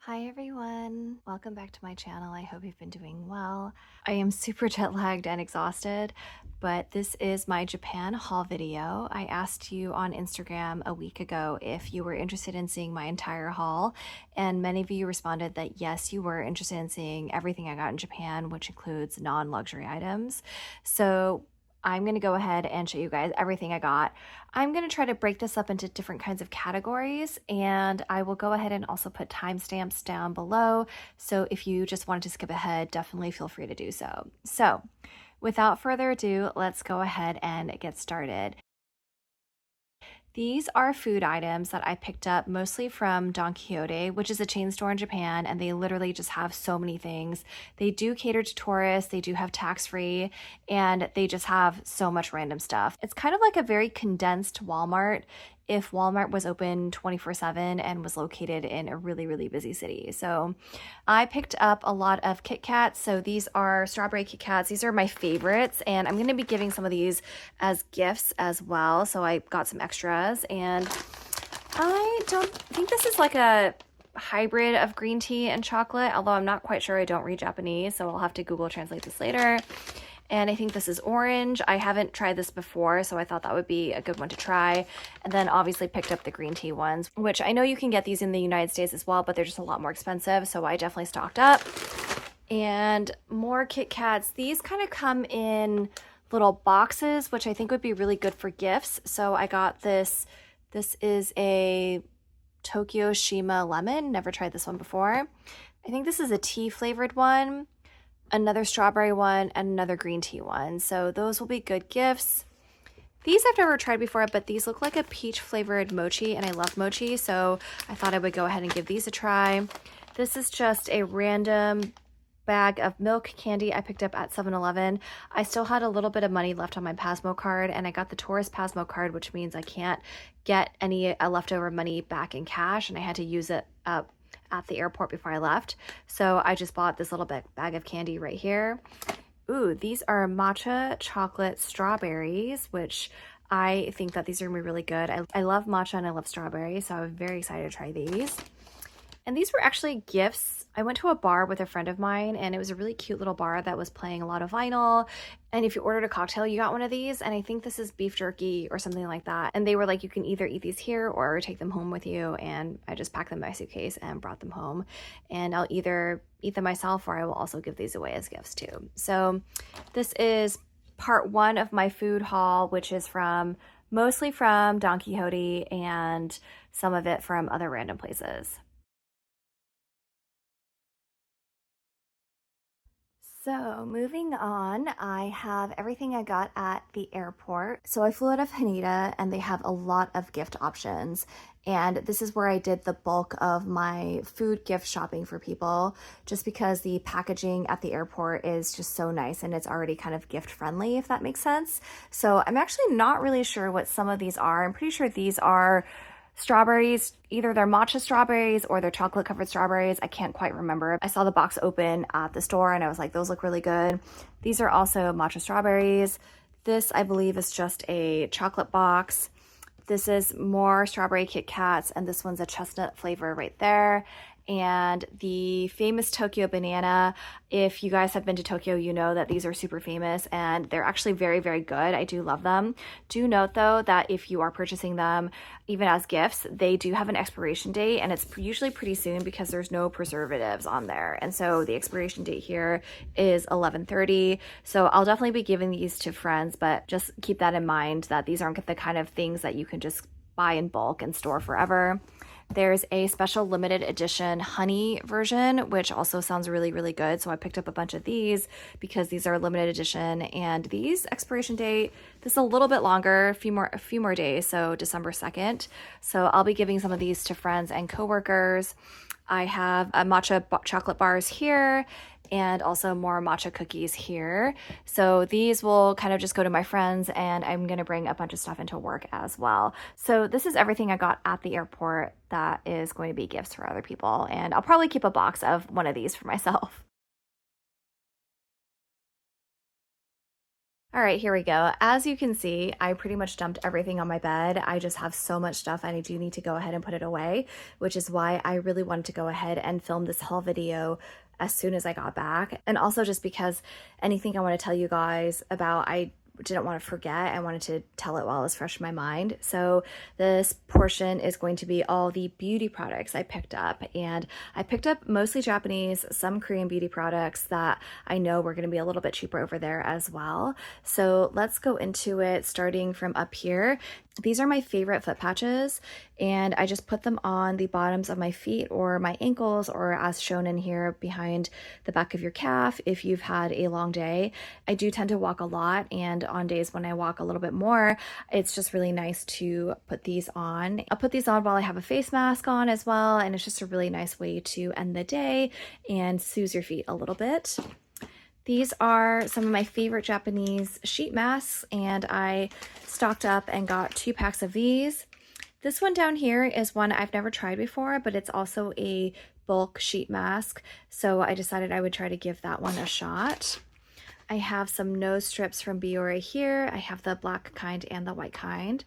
Hi everyone, welcome back to my channel. I hope you've been doing well. I am super jet lagged and exhausted, but this is my Japan haul video. I asked you on Instagram a week ago if you were interested in seeing my entire haul, and many of you responded that yes, you were interested in seeing everything I got in Japan, which includes non-luxury items. So I'm going to go ahead and show you guys everything I got. I'm going to try to break this up into different kinds of categories, and I will go ahead and also put timestamps down below. So if you just wanted to skip ahead, definitely feel free to do so. So without further ado, let's go ahead and get started. These are food items that I picked up mostly from Don Quijote, which is a chain store in Japan, and they literally just have so many things. They do cater to tourists, they do have tax-free, and they just have so much random stuff. It's kind of like a very condensed Walmart if Walmart was open 24/7 and was located in a really, really busy city. So I picked up a lot of Kit Kats. So these are strawberry Kit Kats. These are my favorites, and I'm going to be giving some of these as gifts as well. So I got some extras, and I don't think this is like a hybrid of green tea and chocolate, although I'm not quite sure. I don't read Japanese, so I'll have to Google translate this later. And I think this is orange. I haven't tried this before, so I thought that would be a good one to try. And then obviously picked up the green tea ones, which I know you can get these in the United States as well, but they're just a lot more expensive, so I definitely stocked up. And more Kit Kats. These kind of come in little boxes, which I think would be really good for gifts. So I got this. This is a Tokyo Shima lemon. Never tried this one before. I think this is a tea flavored one, another strawberry one, and another green tea one. So those will be good gifts. These I've never tried before, but these look like a peach flavored mochi, and I love mochi, so I thought I would go ahead and give these a try. This is just a random bag of milk candy I picked up at 7-Eleven. I still had a little bit of money left on my Pasmo card, and I got the tourist Pasmo card, which means I can't get any leftover money back in cash, and I had to use it up at the airport before I left. So I just bought this little bag of candy right here. Ooh, these are matcha chocolate strawberries, which I think that these are gonna be really good. I love matcha and I love strawberries, so I'm very excited to try these. And these were actually gifts. I went to a bar with a friend of mine, and it was a really cute little bar that was playing a lot of vinyl. And if you ordered a cocktail, you got one of these. And I think this is beef jerky or something like that. And they were like, you can either eat these here or take them home with you. And I just packed them in my suitcase and brought them home. And I'll either eat them myself or I will also give these away as gifts too. So this is part one of my food haul, which is mostly from Don Quijote and some of it from other random places. So moving on, I have everything I got at the airport. So I flew out of Haneda, and they have a lot of gift options. And this is where I did the bulk of my food gift shopping for people, just because the packaging at the airport is just so nice and it's already kind of gift friendly, if that makes sense. So I'm actually not really sure what some of these are. I'm pretty sure these are strawberries. Either they're matcha strawberries or they're chocolate covered strawberries. I can't quite remember. I saw the box open at the store and I was like, those look really good. These are also matcha strawberries. This, I believe, is just a chocolate box. This is more strawberry Kit Kats, and this one's a chestnut flavor right there. And the famous Tokyo banana. If you guys have been to Tokyo, you know that these are super famous and they're actually very, very good. I do love them. Do note though that if you are purchasing them, even as gifts, they do have an expiration date, and it's usually pretty soon because there's no preservatives on there. And so the expiration date here is 11/30. So I'll definitely be giving these to friends, but just keep that in mind that these aren't the kind of things that you can just buy in bulk and store forever. There's a special limited edition honey version, which also sounds really, really good. So I picked up a bunch of these because these are limited edition, and these expiration date, this is a little bit longer, a few more days, so December 2nd. So I'll be giving some of these to friends and coworkers. I have a matcha chocolate bars here and also more matcha cookies here. So these will kind of just go to my friends, and I'm gonna bring a bunch of stuff into work as well. So this is everything I got at the airport that is going to be gifts for other people. And I'll probably keep a box of 1 of these for myself. All right, here we go. As you can see, I pretty much dumped everything on my bed. I just have so much stuff and I do need to go ahead and put it away, which is why I really wanted to go ahead and film this haul video as soon as I got back. And also just because anything I want to tell you guys about, I didn't want to forget. I wanted to tell it while it was fresh in my mind. So this portion is going to be all the beauty products I picked up. And I picked up mostly Japanese, some Korean beauty products that I know were going to be a little bit cheaper over there as well. So let's go into it starting from up here. These are my favorite foot patches, and I just put them on the bottoms of my feet or my ankles, or as shown in here behind the back of your calf if you've had a long day. I do tend to walk a lot, and on days when I walk a little bit more, it's just really nice to put these on. I'll put these on while I have a face mask on as well, and it's just a really nice way to end the day and soothe your feet a little bit. These are some of my favorite Japanese sheet masks, and I stocked up and got 2 packs of these. This one down here is one I've never tried before, but it's also a bulk sheet mask, so I decided I would try to give that one a shot. I have some nose strips from Biore here. I have the black kind and the white kind.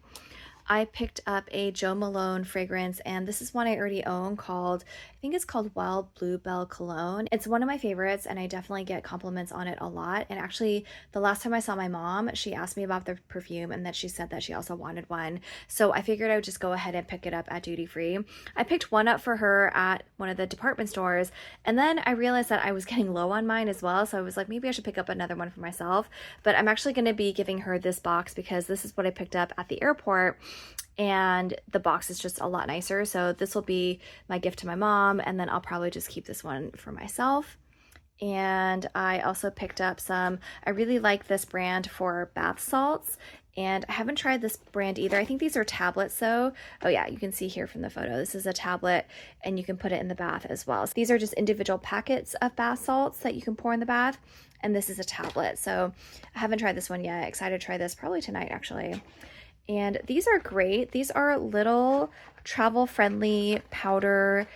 I picked up a Jo Malone fragrance, and this is one I already own called, I think it's called Wild Bluebell Cologne. It's one of my favorites, and I definitely get compliments on it a lot. And actually, the last time I saw my mom, she asked me about the perfume, and that she said that she also wanted one. So I figured I would just go ahead and pick it up at duty free. I picked one up for her at one of the department stores, and then I realized that I was getting low on mine as well. So I was like, maybe I should pick up another one for myself. But I'm actually going to be giving her this box because this is what I picked up at the airport, and the box is just a lot nicer. So this will be my gift to my mom, and then I'll probably just keep this one for myself. And I also picked up some, I really like this brand for bath salts, and I haven't tried this brand either. I think these are tablets though. Oh yeah, you can see here from the photo, this is a tablet and you can put it in the bath as well. So these are just individual packets of bath salts that you can pour in the bath, and this is a tablet. So I haven't tried this one yet. Excited to try this probably tonight actually. And these are great. These are little travel-friendly powder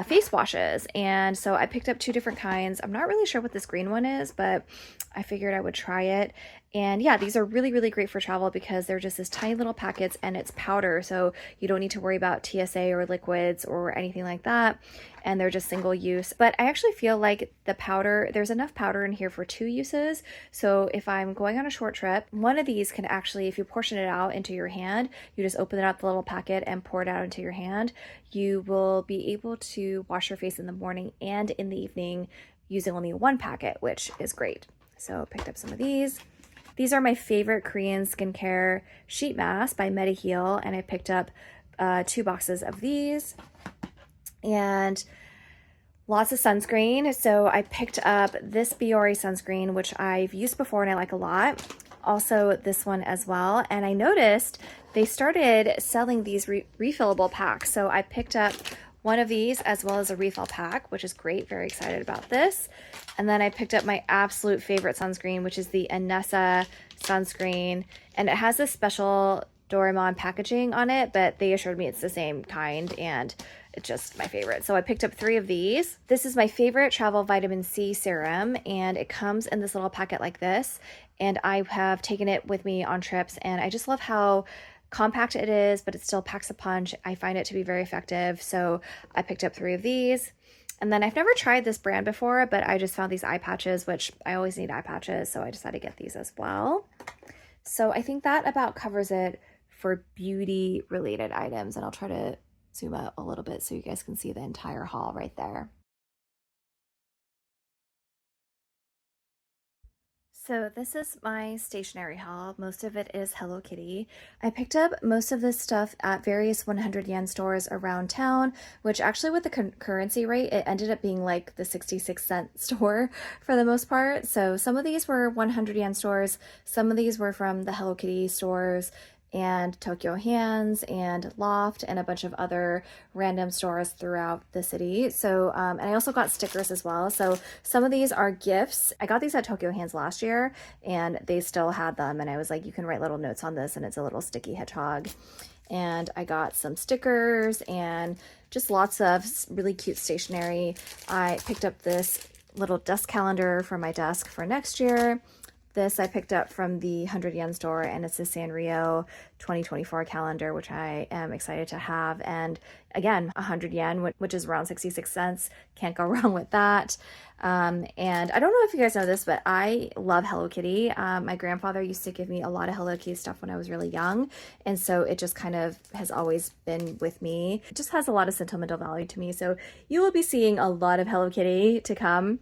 face washes. And so I picked up 2 different kinds. I'm not really sure what this green one is, but I figured I would try it. And yeah, these are really, really great for travel because they're just this tiny little packets and it's powder. So you don't need to worry about TSA or liquids or anything like that. And they're just single use. But I actually feel like the powder, there's enough powder in here for 2 uses. So if I'm going on a short trip, one of these can actually, if you portion it out into your hand, you just open it up the little packet and pour it out into your hand. You will be able to wash your face in the morning and in the evening using only 1 packet, which is great. So picked up some of these. These are my favorite Korean skincare sheet masks by Mediheal, and I picked up 2 boxes of these. And lots of sunscreen. So I picked up this Biore sunscreen, which I've used before and I like a lot. Also this one as well. And I noticed they started selling these refillable packs. So I picked up one of these as well as a refill pack, which is great. Very excited about this. And then I picked up my absolute favorite sunscreen, which is the Anessa sunscreen. And it has this special Doraemon packaging on it, but they assured me it's the same kind and it's just my favorite. So I picked up 3 of these. This is my favorite travel vitamin C serum, and it comes in this little packet like this. And I have taken it with me on trips, and I just love how compact it is, but it still packs a punch. I find it to be very effective. So I picked up 3 of these. And then I've never tried this brand before, but I just found these eye patches, which I always need eye patches. So I decided to get these as well. So I think that about covers it for beauty related items. And I'll try to zoom out a little bit so you guys can see the entire haul right there. So this is my stationery haul. Most of it is Hello Kitty. I picked up most of this stuff at various 100 yen stores around town, which actually with the currency rate, it ended up being like the 66-cent store for the most part. So some of these were 100 yen stores. Some of these were from the Hello Kitty stores and Tokyo Hands and Loft and a bunch of other random stores throughout the city. So, and I also got stickers as well. So some of these are gifts. I got these at Tokyo Hands last year and they still had them. And I was like, you can write little notes on this, and it's a little sticky hedgehog. And I got some stickers and just lots of really cute stationery. I picked up this little desk calendar for my desk for next year. This I picked up from the 100 yen store, and it's the Sanrio 2024 calendar, which I am excited to have. And again, 100 yen, which is around 66 cents. Can't go wrong with that. And I don't know if you guys know this, but I love Hello Kitty. My grandfather used to give me a lot of Hello Kitty stuff when I was really young. And so it just kind of has always been with me. It just has a lot of sentimental value to me. So you will be seeing a lot of Hello Kitty to come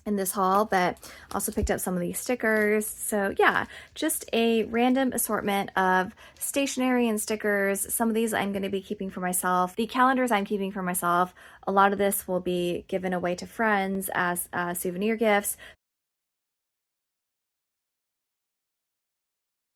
in this haul, but also picked up some of these stickers. So yeah, just a random assortment of stationery and stickers. Some of these I'm going to be keeping for myself. The calendars I'm keeping for myself. A lot of this will be given away to friends as souvenir gifts.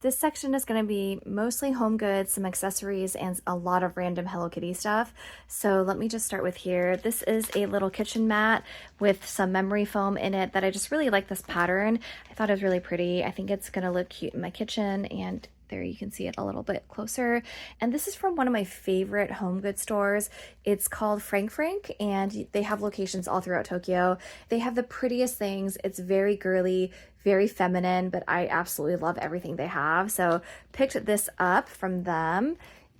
This section is going to be mostly home goods, some accessories, and a lot of random Hello Kitty stuff. So let me just start with here. This is a little kitchen mat with some memory foam in it that I just really like this pattern. I thought it was really pretty. I think it's going to look cute in my kitchen, and there you can see it a little bit closer. And this is from one of my favorite home goods stores. It's called Frank Frank, and they have locations all throughout Tokyo. They have the prettiest things. It's very girly, very feminine, but I absolutely love everything they have. So picked this up from them.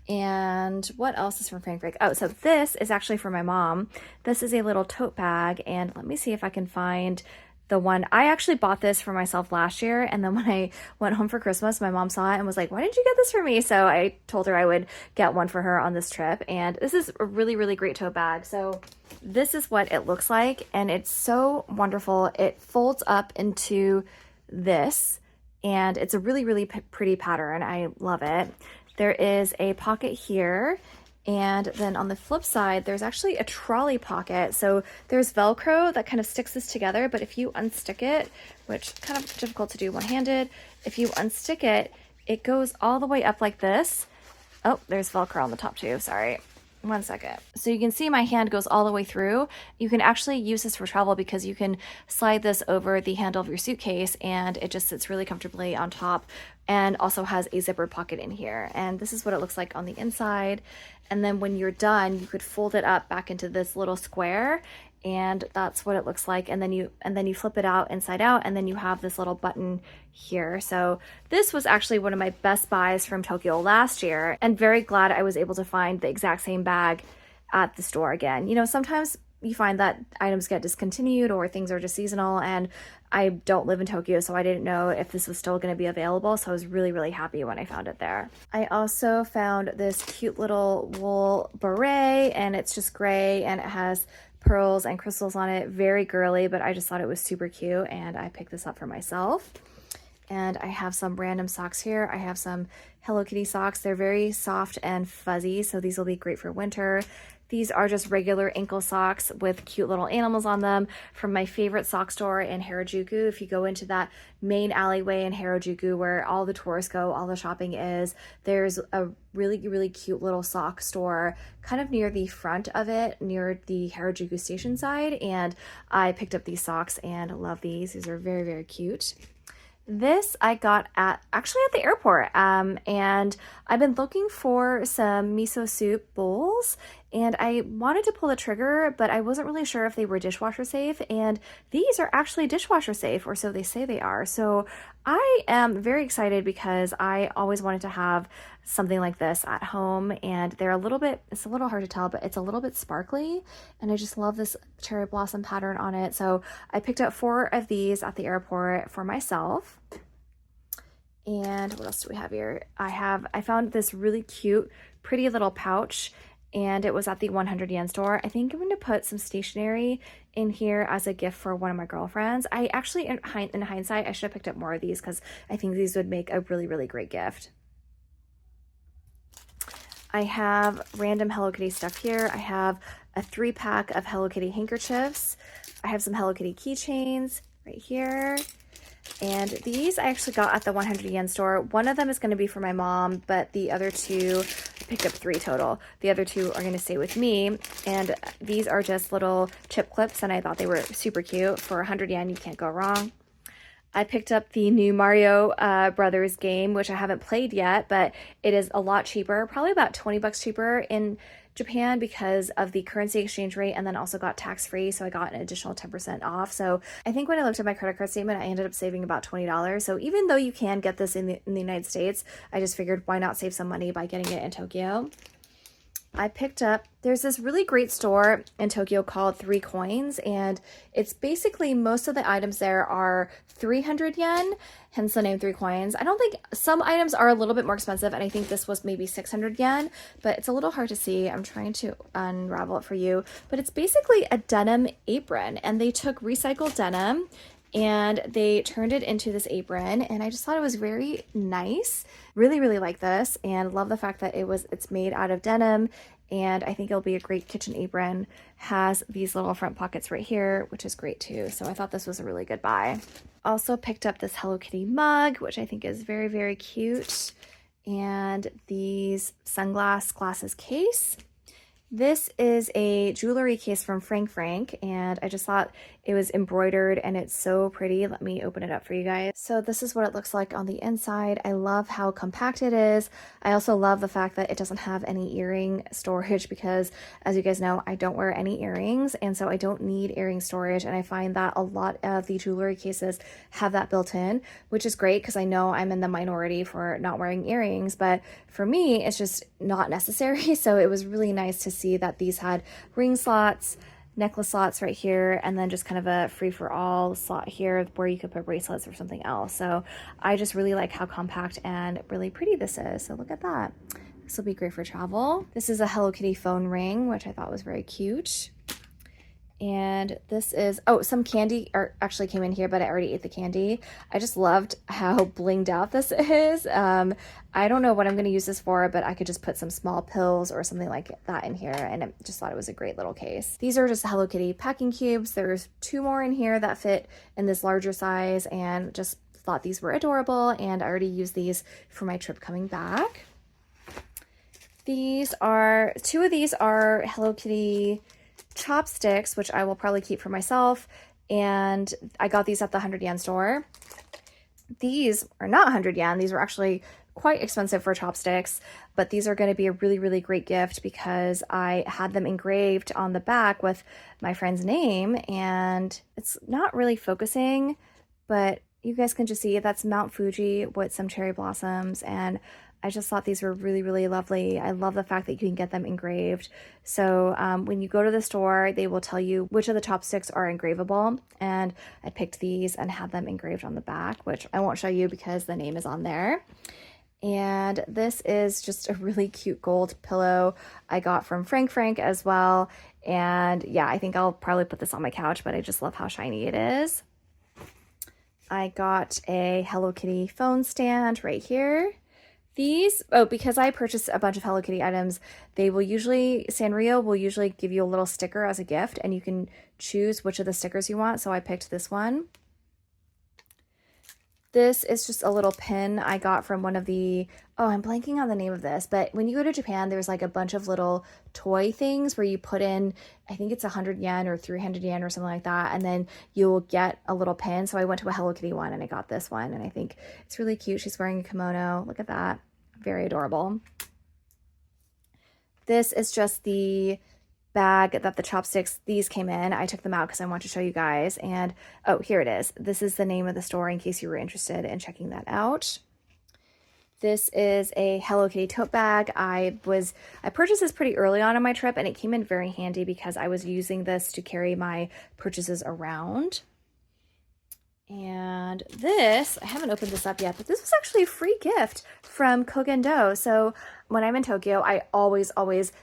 And what else is from Frank Frank? Oh, so this is actually for my mom. This is a little tote bag, and let me see if I can find the one. I actually bought this for myself last year, and then when I went home for Christmas, my mom saw it and was like, why did you get this for me? So I told her I would get one for her on this trip, and this is a really, really great tote bag. So this is what it looks like, and it's so wonderful. It folds up into this, and it's a really, really pretty pattern. I love it. There is a pocket here, and then on the flip side, there's actually a trolley pocket. So there's Velcro that kind of sticks this together, but if you unstick it, which kind of difficult to do one-handed, if you unstick it, it goes all the way up like this. Oh, there's Velcro on the top too, sorry. One second. So you can see my hand goes all the way through. You can actually use this for travel because you can slide this over the handle of your suitcase, and it just sits really comfortably on top, and also has a zipper pocket in here. And this is what it looks like on the inside. And then when you're done, you could fold it up back into this little square, and that's what it looks like. And then you flip it out inside out, and then you have this little button here. So this was actually one of my best buys from Tokyo last year, and very glad I was able to find the exact same bag at the store again. You know, sometimes you find that items get discontinued or things are just seasonal, and I don't live in Tokyo, so I didn't know if this was still going to be available, so I was really, really happy when I found it there. I also found this cute little wool beret, and it's just gray, and it has pearls and crystals on it. Very girly, but I just thought it was super cute, and I picked this up for myself. And I have some random socks here. I have some Hello Kitty socks. They're very soft and fuzzy, so these will be great for winter. These are just regular ankle socks with cute little animals on them from my favorite sock store in Harajuku. If you go into that main alleyway in Harajuku where all the tourists go, all the shopping is, there's a really, really cute little sock store kind of near the front of it, near the Harajuku station side. And I picked up these socks and love these. These are very, very cute. This I got actually at the airport, and I've been looking for some miso soup bowls, and I wanted to pull the trigger, but I wasn't really sure if they were dishwasher safe, and these are actually dishwasher safe, or so they say they are. So I am very excited because I always wanted to have something like this at home, and they're it's a little hard to tell, but it's a little bit sparkly, and I just love this cherry blossom pattern on it. So I picked up 4 of these at the airport for myself. And what else do we have here? I found this really cute, pretty little pouch, and it was at the 100 yen store. I think I'm going to put some stationery in here as a gift for one of my girlfriends. I actually, in hindsight, I should have picked up more of these because I think these would make a really, really great gift. I have random Hello Kitty stuff here. I have a 3-pack of Hello Kitty handkerchiefs. I have some Hello Kitty keychains right here. And these I actually got at the 100 yen store. One of them is going to be for my mom, but the other 2, I picked up 3 total. The other 2 are going to stay with me. And these are just little chip clips, and I thought they were super cute. For 100 yen, you can't go wrong. I picked up the new Mario Brothers game, which I haven't played yet, but it is a lot cheaper, probably about 20 bucks cheaper in Japan because of the currency exchange rate, and then also got tax-free, so I got an additional 10% off. So I think when I looked at my credit card statement, I ended up saving about $20. So even though you can get this in the United States, I just figured why not save some money by getting it in Tokyo. I picked up, there's this really great store in Tokyo called 3 Coins, and it's basically most of the items there are 300 yen, hence the name 3 Coins. I don't think, some items are a little bit more expensive, and I think this was maybe 600 yen, but it's a little hard to see. I'm trying to unravel it for you, but it's basically a denim apron, and they took recycled denim and they turned it into this apron, and I just thought it was very nice. Really like this, and love the fact that it's made out of denim, and I think it'll be a great kitchen apron. Has these little front pockets right here, which is great too. So I thought this was a really good buy. Also picked up this Hello Kitty mug, which I think is very cute, and these glasses case. This is a jewelry case from Frank, and I just thought it was embroidered and it's so pretty. Let me open it up for you guys. So this is what it looks like on the inside. I love how compact it is. I also love the fact that it doesn't have any earring storage because, as you guys know, I don't wear any earrings, and so I don't need earring storage, and I find that a lot of the jewelry cases have that built in, which is great because I know I'm in the minority for not wearing earrings, but for me, it's just not necessary. So it was really nice to see that these had ring slots, necklace slots right here, and then just kind of a free-for-all slot here where you could put bracelets or something else. So I just really like how compact and really pretty this is. So look at that. This will be great for travel. This is a Hello Kitty phone ring, which I thought was very cute. And this is, oh, some candy actually came in here, but I already ate the candy. I just loved how blinged out this is. I don't know what I'm going to use this for, but I could just put some small pills or something like that in here, and I just thought it was a great little case. These are just Hello Kitty packing cubes. There's 2 more in here that fit in this larger size, and just thought these were adorable, and I already used these for my trip coming back. 2 of these are Hello Kitty chopsticks, which I will probably keep for myself, and I got these at the 100 yen store. These are not 100 yen. These were actually quite expensive for chopsticks, but these are going to be a really great gift because I had them engraved on the back with my friend's name, and it's not really focusing, but you guys can just see that's Mount Fuji with some cherry blossoms, and I just thought these were really lovely. I love the fact that you can get them engraved. So when you go to the store, they will tell you which of the chopsticks are engravable, and I picked these and had them engraved on the back, which I won't show you because the name is on there. And this is just a really cute gold pillow I got from Frank as well. And yeah, I think I'll probably put this on my couch, but I just love how shiny it is. I got a Hello Kitty phone stand right here. These, because I purchased a bunch of Hello Kitty items, Sanrio will usually give you a little sticker as a gift, and you can choose which of the stickers you want. So I picked this one. This is just a little pin I got from one of the, I'm blanking on the name of this, but when you go to Japan, there's like a bunch of little toy things where you put in, I think it's 100 yen or 300 yen or something like that, and then you'll get a little pin. So I went to a Hello Kitty one and I got this one, and I think it's really cute. She's wearing a kimono. Look at that. Very adorable. This is just the bag that the chopsticks, these came in. I took them out because I want to show you guys, and here it is. This is the name of the store in case you were interested in checking that out. This is a Hello Kitty tote bag. I purchased this pretty early on in my trip, and it came in very handy because I was using this to carry my purchases around. And this, I haven't opened this up yet, but this was actually a free gift from Kogendo. So when I'm in Tokyo, I always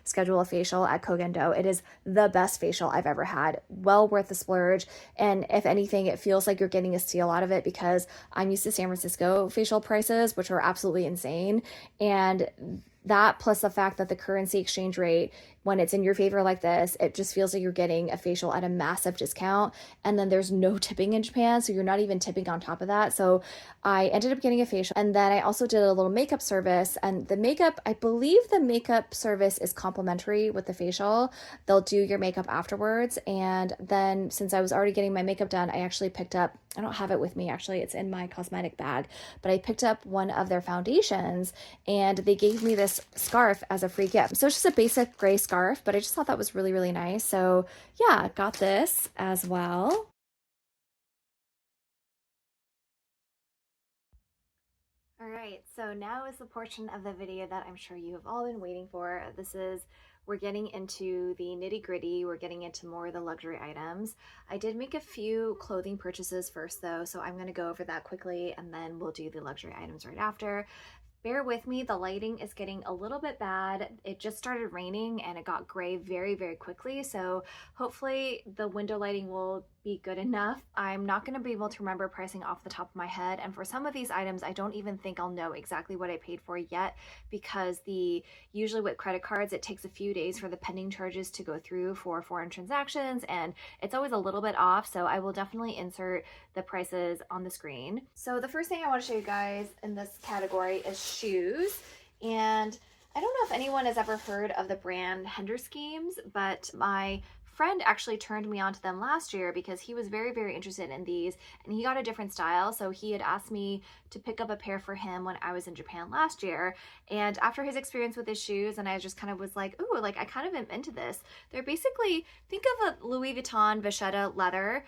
schedule a facial at Kogendo. It is the best facial I've ever had. Well worth the splurge. And if anything, it feels like you're getting a steal out of it because I'm used to San Francisco facial prices, which are absolutely insane. And that plus the fact that the currency exchange rate, when it's in your favor like this, it just feels like you're getting a facial at a massive discount. And then there's no tipping in Japan, so you're not even tipping on top of that. So I ended up getting a facial, and then I also did a little makeup service, and the makeup, I believe the makeup service is complimentary with the facial. They'll do your makeup afterwards. And then since I was already getting my makeup done, I actually picked up, I don't have it with me actually, it's in my cosmetic bag, but I picked up one of their foundations, and they gave me this this scarf as a free gift. So it's just a basic gray scarf, but I just thought that was really, really nice. So yeah, got this as well. All right, so now is the portion of the video that I'm sure you have all been waiting for. We're getting into the nitty gritty. We're getting into more of the luxury items. I did make a few clothing purchases first though, so I'm gonna go over that quickly and then we'll do the luxury items right after. Bear with me, the lighting is getting a little bit bad. It just started raining and it got gray very, very quickly. So hopefully the window lighting will be good enough. I'm not going to be able to remember pricing off the top of my head. And for some of these items, I don't even think I'll know exactly what I paid for yet, because usually with credit cards, it takes a few days for the pending charges to go through for foreign transactions. And it's always a little bit off. So I will definitely insert the prices on the screen. So the first thing I want to show you guys in this category is shoes. And I don't know if anyone has ever heard of the brand Hender Schemes, but my friend actually turned me on to them last year because he was very, very interested in these and he got a different style. So he had asked me to pick up a pair for him when I was in Japan last year. And after his experience with his shoes, and I just kind of was like, ooh, like I kind of am into this. They're basically, think of a Louis Vuitton Vachetta leather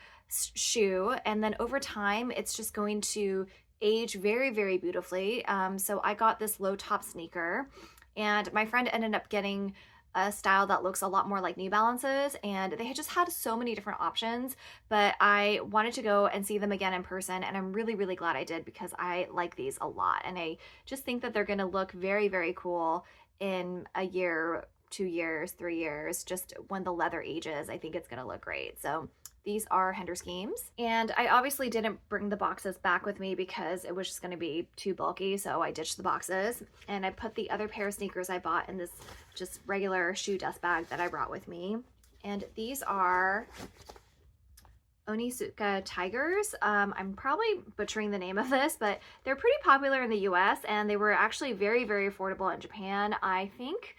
shoe. And then over time, it's just going to age very, very beautifully. So I got this low top sneaker and my friend ended up getting a style that looks a lot more like New Balances, and they had just had so many different options, but I wanted to go and see them again in person, and I'm really, really glad I did because I like these a lot, and I just think that they're going to look very, very cool in a year, 2 years, 3 years, just when the leather ages. I think it's going to look great. So these are Hender Schemes, and I obviously didn't bring the boxes back with me because it was just going to be too bulky, so I ditched the boxes and I put the other pair of sneakers I bought in this just regular shoe dust bag that I brought with me. And these are Onitsuka Tigers. I'm probably butchering the name of this, but they're pretty popular in the US and they were actually very, very affordable in Japan. I think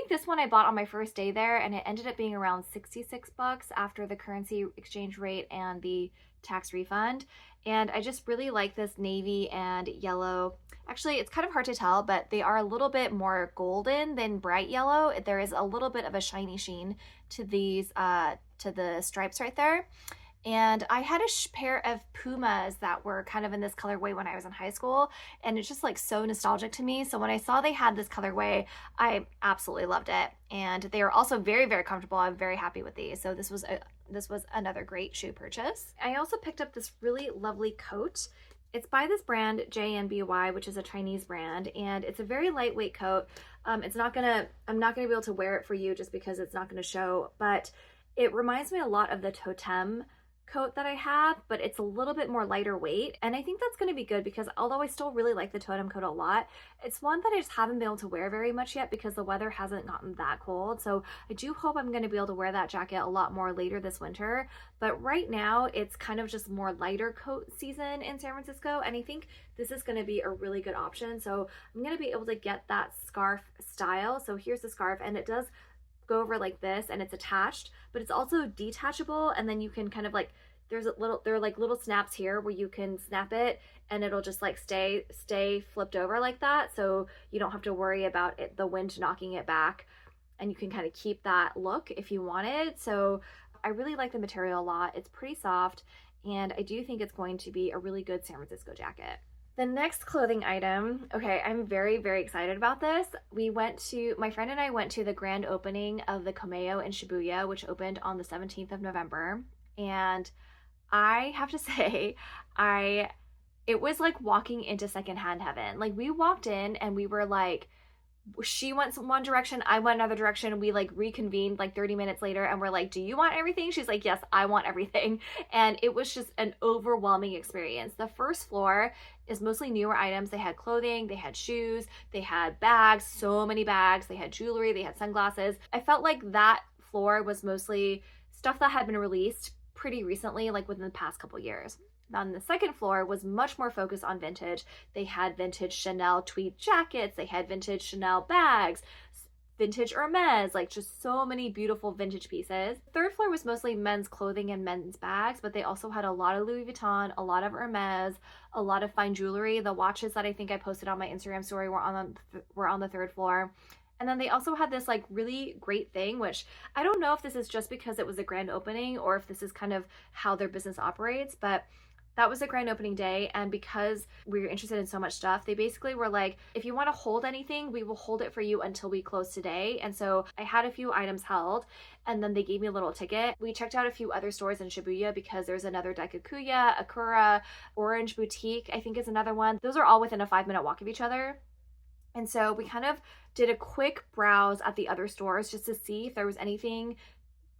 this one I bought on my first day there, and it ended up being around 66 bucks after the currency exchange rate and the tax refund. And I just really like this navy and yellow. Actually, it's kind of hard to tell, but they are a little bit more golden than bright yellow. There is a little bit of a shiny sheen to these, to the stripes right there. And I had a pair of Pumas that were kind of in this colorway when I was in high school, and it's just like so nostalgic to me. So when I saw they had this colorway, I absolutely loved it. And they are also very, very comfortable. I'm very happy with these. So this was another great shoe purchase. I also picked up this really lovely coat. It's by this brand JNBY, which is a Chinese brand, and it's a very lightweight coat. I'm not gonna be able to wear it for you just because it's not gonna show, but it reminds me a lot of the Totem coat that I have, but it's a little bit more lighter weight, and I think that's going to be good because although I still really like the Totem coat a lot, it's one that I just haven't been able to wear very much yet because the weather hasn't gotten that cold. So I do hope I'm going to be able to wear that jacket a lot more later this winter, but right now it's kind of just more lighter coat season in San Francisco, and I think this is going to be a really good option. So I'm going to be able to get that scarf style. So here's the scarf, and it does go over like this and it's attached, but it's also detachable, and then you can kind of like, there are like little snaps here where you can snap it and it'll just like stay flipped over like that, so you don't have to worry about the wind knocking it back, and you can kind of keep that look if you wanted. So I really like the material a lot. It's pretty soft, and I do think it's going to be a really good San Francisco jacket. The next clothing item, okay, I'm very, very excited about this. My friend and I went to the grand opening of the Komeo in Shibuya, which opened on the 17th of November. And I have to say, it was like walking into secondhand heaven. Like, we walked in and we were like, she went one direction, I went another direction. We like reconvened like 30 minutes later and we're like, do you want everything? She's like, yes, I want everything. And it was just an overwhelming experience. The first floor is mostly newer items. They had clothing, they had shoes, they had bags, so many bags, they had jewelry, they had sunglasses. I felt like that floor was mostly stuff that had been released pretty recently, like within the past couple years. On the second floor was much more focused on vintage. They had vintage Chanel tweed jackets, they had vintage Chanel bags, vintage Hermes, like just so many beautiful vintage pieces. Third floor was mostly men's clothing and men's bags, but they also had a lot of Louis Vuitton, a lot of Hermes, a lot of fine jewelry. The watches that I think I posted on my Instagram story were on the third floor. And then they also had this like really great thing, which I don't know if this is just because it was a grand opening or if this is kind of how their business operates, but that was a grand opening day, and because we were interested in so much stuff, they basically were like, if you want to hold anything, we will hold it for you until we close today. And so I had a few items held, and then they gave me a little ticket. We checked out a few other stores in Shibuya because there's another Daikakuya, Akura, Orange Boutique, I think is another one. Those are all within a 5-minute walk of each other. And so we kind of did a quick browse at the other stores just to see if there was anything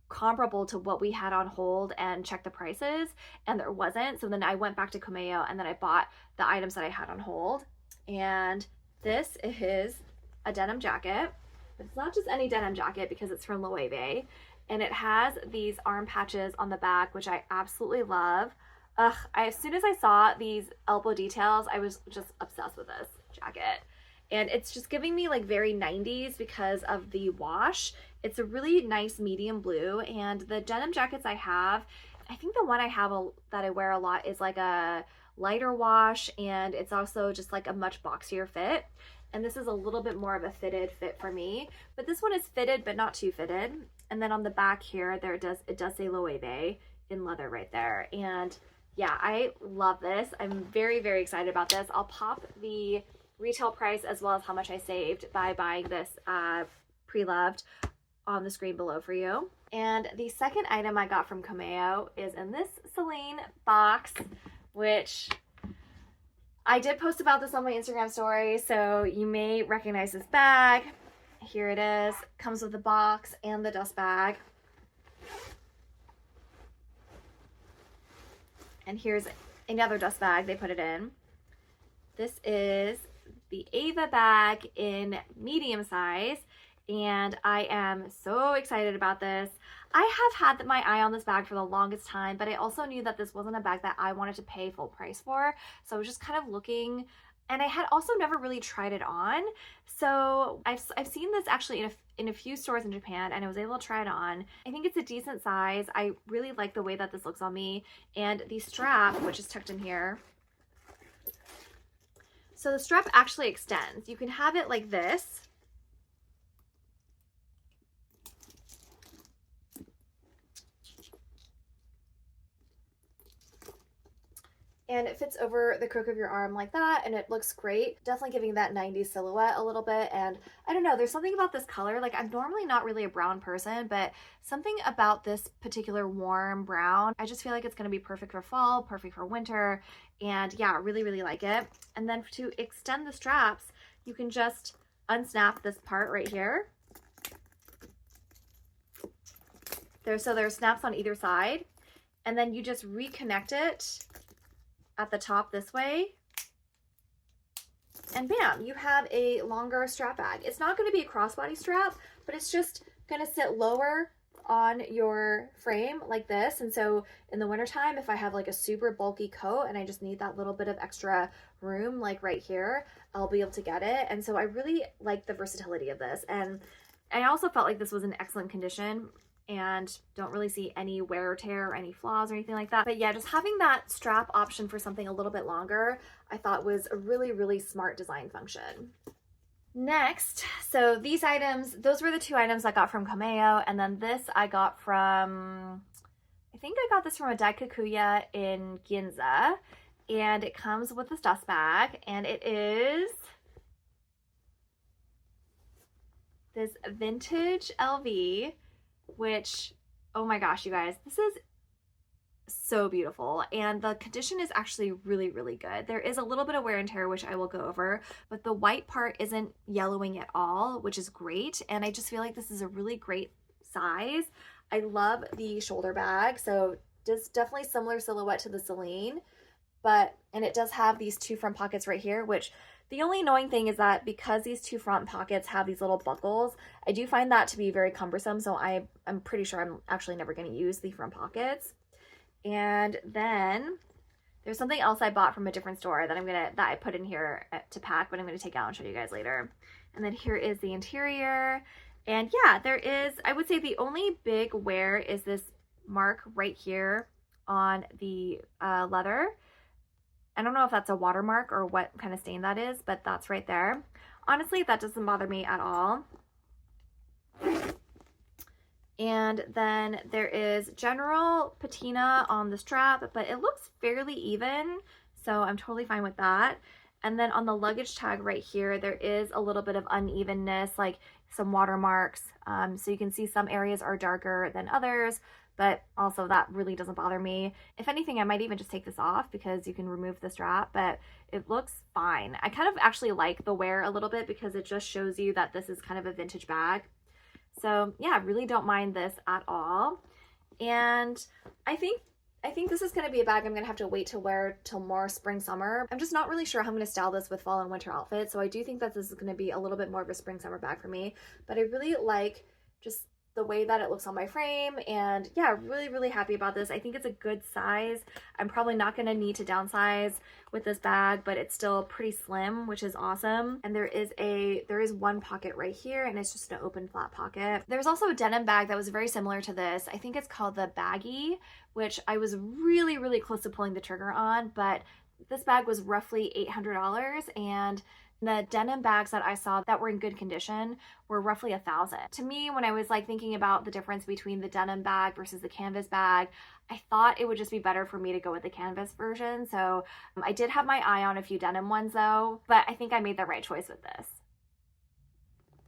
comparable to what we had on hold and check the prices, and there wasn't. So then I went back to Komeo and then I bought the items that I had on hold. And this is a denim jacket. It's not just any denim jacket because it's from Loewe, and it has these arm patches on the back, which I absolutely love. As soon as I saw these elbow details, I was just obsessed with this jacket. And it's just giving me like very 90s because of the wash. It's a really nice medium blue, and the denim jackets I have, I think the one I have that I wear a lot is like a lighter wash, and it's also just like a much boxier fit. And this is a little bit more of a fitted fit for me, but this one is fitted but not too fitted. And then on the back here, it does say Loewe in leather right there. And yeah, I love this. I'm very, very excited about this. I'll pop the retail price as well as how much I saved by buying this pre-loved on the screen below for you. And the second item I got from Komeo is in this Celine box, which I did post about this on my Instagram story, so you may recognize this bag. Here it is. Comes with the box and the dust bag. And here's another dust bag they put it in. This is the Ava bag in medium size, and I am so excited about this. I have had my eye on this bag for the longest time, but I also knew that this wasn't a bag that I wanted to pay full price for, so I was just kind of looking, and I had also never really tried it on. So I've seen this actually in a few stores in Japan, and I was able to try it on. I think it's a decent size. I really like the way that this looks on me, and the strap, which is tucked in here. So the strap actually extends. You can have it like this. And it fits over the crook of your arm like that, and it looks great. Definitely giving that 90s silhouette a little bit. And I don't know, there's something about this color. Like, I'm normally not really a brown person, but something about this particular warm brown, I just feel like it's gonna be perfect for fall, perfect for winter. And yeah, really, really like it. And then to extend the straps, you can just unsnap this part right here. So there's snaps on either side, and then you just reconnect it at the top this way, and bam, you have a longer strap bag. It's not going to be a crossbody strap, but it's just going to sit lower on your frame like this. And so in the wintertime, if I have like a super bulky coat and I just need that little bit of extra room, like right here, I'll be able to get it. And so I really like the versatility of this. And I also felt like this was in excellent condition and don't really see any wear or tear or any flaws or anything like that. But yeah, just having that strap option for something a little bit longer, I thought was a really, really smart design function. Next, so these items, those were the two items I got from Komeo, and then this I got from, I think I got this from a Daikakuya in Ginza, and it comes with this dust bag, and it is this vintage LV, which, oh my gosh, you guys, this is so beautiful, and the condition is actually really, really good. There is a little bit of wear and tear, which I will go over, but the white part isn't yellowing at all, which is great. And I just feel like this is a really great size. I love the shoulder bag, so just definitely similar silhouette to the Celine, and it does have these two front pockets right here, which the only annoying thing is that because these two front pockets have these little buckles, I do find that to be very cumbersome. So I'm pretty sure I'm actually never going to use the front pockets. And then there's something else I bought from a different store that I put in here to pack, but I'm gonna take out and show you guys later. And then here is the interior. And yeah, there is, I would say the only big wear is this mark right here on the leather. I don't know if that's a watermark or what kind of stain that is, but that's right there. Honestly, that doesn't bother me at all. And then there is general patina on the strap, but it looks fairly even, so I'm totally fine with that. And then on the luggage tag right here, there is a little bit of unevenness, like some watermarks. So you can see some areas are darker than others, but also that really doesn't bother me. If anything, I might even just take this off because you can remove the strap, but it looks fine. I kind of actually like the wear a little bit because it just shows you that this is kind of a vintage bag. So yeah, really don't mind this at all. And I think this is going to be a bag I'm going to have to wait to wear till more spring summer. I'm just not really sure how I'm going to style this with fall and winter outfits. So I do think that this is going to be a little bit more of a spring summer bag for me, but I really like just the way that it looks on my frame. And yeah, really happy about this. I think it's a good size. I'm probably not going to need to downsize with this bag, but it's still pretty slim, which is awesome. And there is one pocket right here, and it's just an open flat pocket. There's also a denim bag that was very similar to this. I think it's called the Baggy, which I was really close to pulling the trigger on, but this bag was roughly $800, and the denim bags that I saw that were in good condition were roughly $1,000. To me, when I was like thinking about the difference between the denim bag versus the canvas bag, I thought it would just be better for me to go with the canvas version. So I did have my eye on a few denim ones though, but I think I made the right choice with this.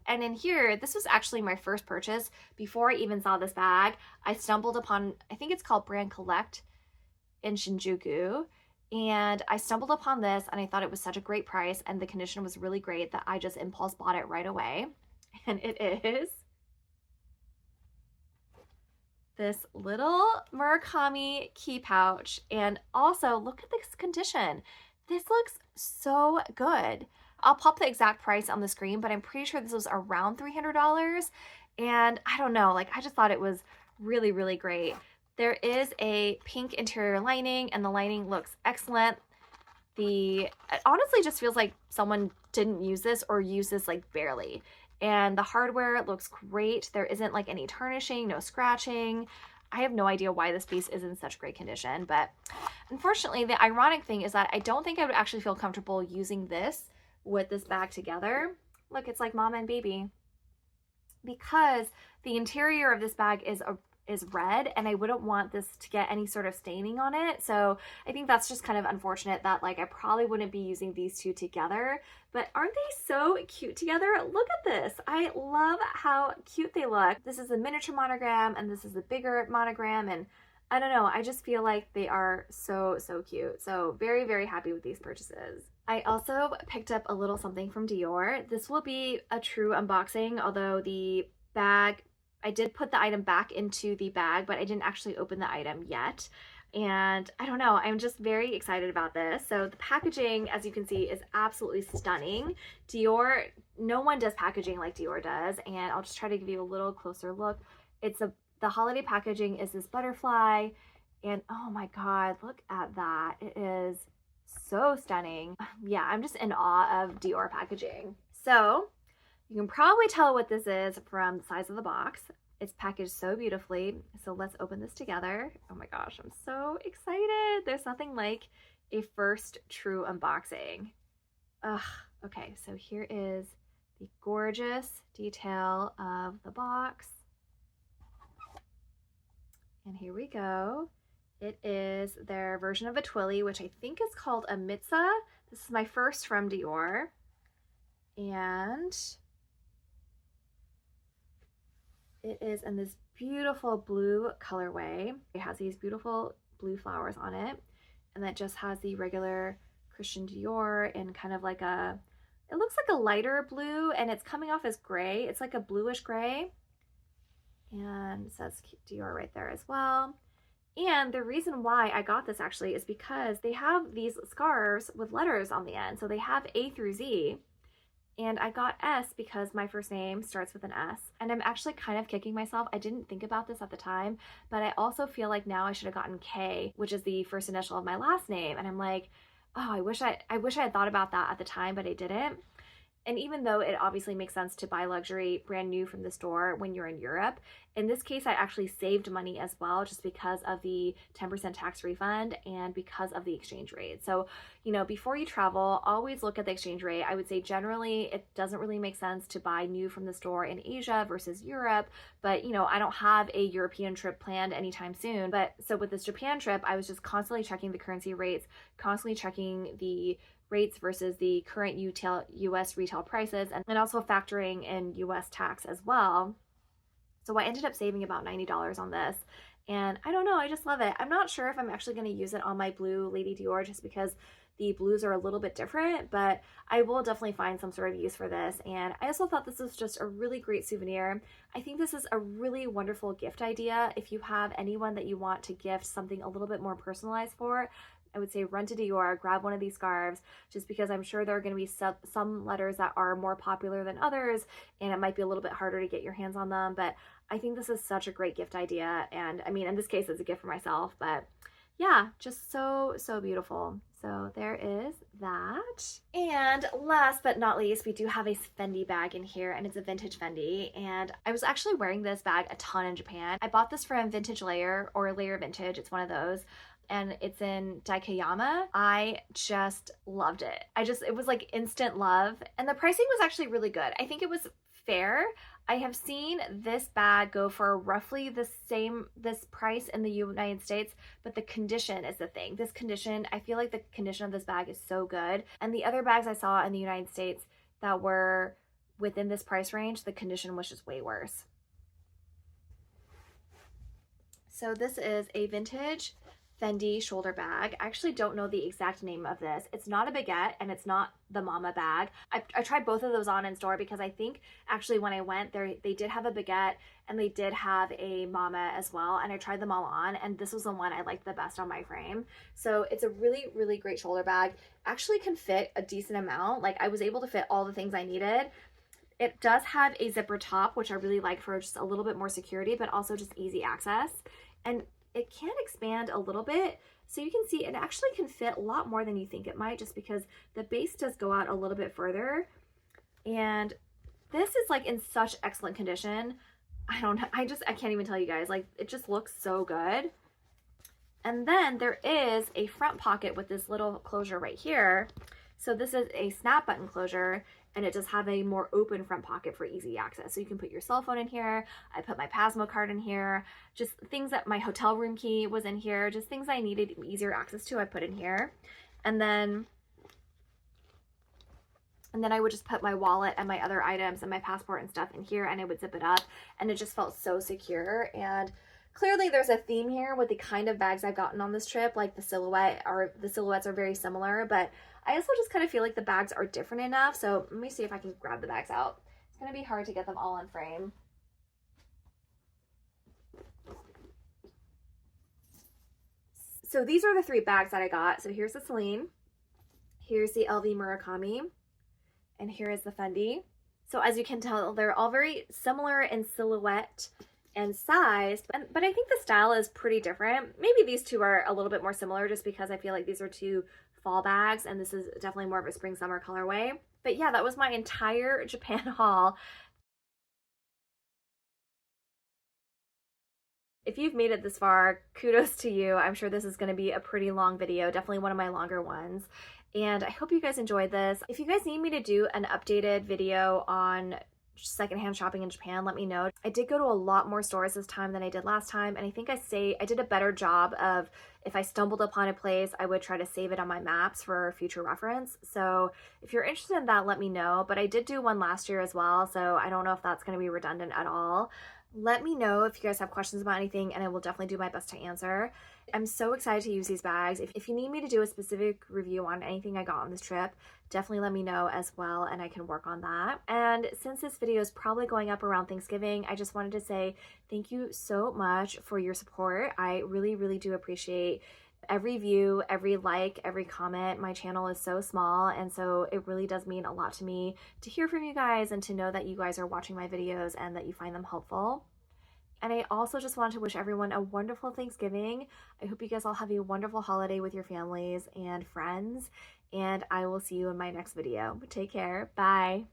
And in here, this was actually my first purchase. Before I even saw this bag, I stumbled upon, I think it's called Brand Collect in Shinjuku. And I stumbled upon this and I thought it was such a great price and the condition was really great that I just impulse bought it right away. And it is this little Murakami key pouch. And also look at this condition. This looks so good. I'll pop the exact price on the screen, but I'm pretty sure this was around $300. And I don't know, like I just thought it was really great. There is a pink interior lining and the lining looks excellent. It honestly just feels like someone didn't use this or use this like barely. And the hardware looks great. There isn't like any tarnishing, no scratching. I have no idea why this piece is in such great condition, but unfortunately the ironic thing is that I don't think I would actually feel comfortable using this with this bag together. Look, it's like mama and baby. Because the interior of this bag is red and I wouldn't want this to get any sort of staining on it. So I think that's just kind of unfortunate that like I probably wouldn't be using these two together, but aren't they so cute together? Look at this. I love how cute they look. This is a miniature monogram and this is a bigger monogram, and I don't know, I just feel like they are so cute. So very happy with these purchases. I also picked up a little something from Dior. This will be a true unboxing, although the bag, I did put the item back into the bag, but I didn't actually open the item yet. And I don't know, I'm just very excited about this. So the packaging, as you can see, is absolutely stunning. Dior, no one does packaging like Dior does. And I'll just try to give you a little closer look. The holiday packaging is this butterfly. And oh my God, look at that. It is so stunning. Yeah, I'm just in awe of Dior packaging. So you can probably tell what this is from the size of the box. It's packaged so beautifully. So let's open this together. Oh my gosh, I'm so excited. There's nothing like a first true unboxing. Ugh, okay, so here is the gorgeous detail of the box. And here we go. It is their version of a Twilly, which I think is called a Mitza. This is my first from Dior. And it is in this beautiful blue colorway. It has these beautiful blue flowers on it. And that just has the regular Christian Dior in kind of like it looks like a lighter blue and it's coming off as gray. It's like a bluish gray. And it says Dior right there as well. And the reason why I got this actually is because they have these scarves with letters on the end. So they have A through Z. And I got S because my first name starts with an S. And I'm actually kind of kicking myself. I didn't think about this at the time, but I also feel like now I should have gotten K, which is the first initial of my last name. And I'm like, oh, I wish I had thought about that at the time, but I didn't. And even though it obviously makes sense to buy luxury brand new from the store when you're in Europe, in this case, I actually saved money as well just because of the 10% tax refund and because of the exchange rate. So, you know, before you travel, always look at the exchange rate. I would say generally it doesn't really make sense to buy new from the store in Asia versus Europe, but you know, I don't have a European trip planned anytime soon. But so with this Japan trip, I was just constantly checking the currency rates, constantly checking the rates versus the current US retail prices, and also factoring in US tax as well. So I ended up saving about $90 on this. And I don't know, I just love it. I'm not sure if I'm actually going to use it on my blue Lady Dior just because the blues are a little bit different, but I will definitely find some sort of use for this. And I also thought this was just a really great souvenir. I think this is a really wonderful gift idea. If you have anyone that you want to gift something a little bit more personalized for, I would say run to Dior, grab one of these scarves, just because I'm sure there are going to be some letters that are more popular than others, and it might be a little bit harder to get your hands on them. But I think this is such a great gift idea. And I mean, in this case, it's a gift for myself, but yeah, just so, so beautiful. So there is that. And last but not least, we do have a Fendi bag in here, and it's a vintage Fendi. And I was actually wearing this bag a ton in Japan. I bought this from Vintage Layer or Layer Vintage. It's one of those. And it's in Daikayama. I just loved it. It was like instant love. And the pricing was actually really good. I think it was fair. I have seen this bag go for roughly this price in the United States, but the condition is the thing. This condition, I feel like the condition of this bag is so good. And the other bags I saw in the United States that were within this price range, the condition was just way worse. So this is a vintage Fendi shoulder bag. I actually don't know the exact name of this. It's not a baguette and it's not the mama bag. I tried both of those on in store because I think actually when I went there, they did have a baguette and they did have a mama as well. And I tried them all on, and this was the one I liked the best on my frame. So it's a really, really great shoulder bag. Actually can fit a decent amount. Like I was able to fit all the things I needed. It does have a zipper top, which I really like for just a little bit more security, but also just easy access. And it can expand a little bit, so you can see it actually can fit a lot more than you think it might, just because the base does go out a little bit further. And this is like in such excellent condition. I don't know, I can't even tell you guys, like it just looks so good. And then there is a front pocket with this little closure right here. So this is a snap button closure, and it does have a more open front pocket for easy access. So you can put your cell phone in here. I put my Pasmo card in here. Just things that my hotel room key was in here. Just things I needed easier access to, I put in here. And then I would just put my wallet and my other items and my passport and stuff in here, and I would zip it up, and it just felt so secure. And clearly there's a theme here with the kind of bags I've gotten on this trip. Like the silhouettes are very similar, but I also just kind of feel like the bags are different enough. So let me see if I can grab the bags out. It's going to be hard to get them all in frame. So these are the 3 bags that I got. So here's the Celine, here's the LV Murakami, and here is the Fendi. So as you can tell, they're all very similar in silhouette and size, but I think the style is pretty different. Maybe these two are a little bit more similar just because I feel like these are 2 fall bags, and this is definitely more of a spring summer colorway. But yeah, that was my entire Japan haul. If you've made it this far, kudos to you. I'm sure this is going to be a pretty long video, definitely one of my longer ones. And I hope you guys enjoyed this. If you guys need me to do an updated video on secondhand shopping in Japan, let me know. I did go to a lot more stores this time than I did last time, and I think I did a better job of, if I stumbled upon a place, I would try to save it on my maps for future reference. So if you're interested in that, let me know. But I did do one last year as well, so I don't know if that's going to be redundant at all. Let me know if you guys have questions about anything, and I will definitely do my best to answer. I'm so excited to use these bags. If you need me to do a specific review on anything I got on this trip, definitely let me know as well, and I can work on that. And since this video is probably going up around Thanksgiving, I just wanted to say thank you so much for your support. I really, really do appreciate every view, every like, every comment. My channel is so small, and so it really does mean a lot to me to hear from you guys and to know that you guys are watching my videos and that you find them helpful. And I also just want to wish everyone a wonderful Thanksgiving. I hope you guys all have a wonderful holiday with your families and friends, and I will see you in my next video. Take care. Bye.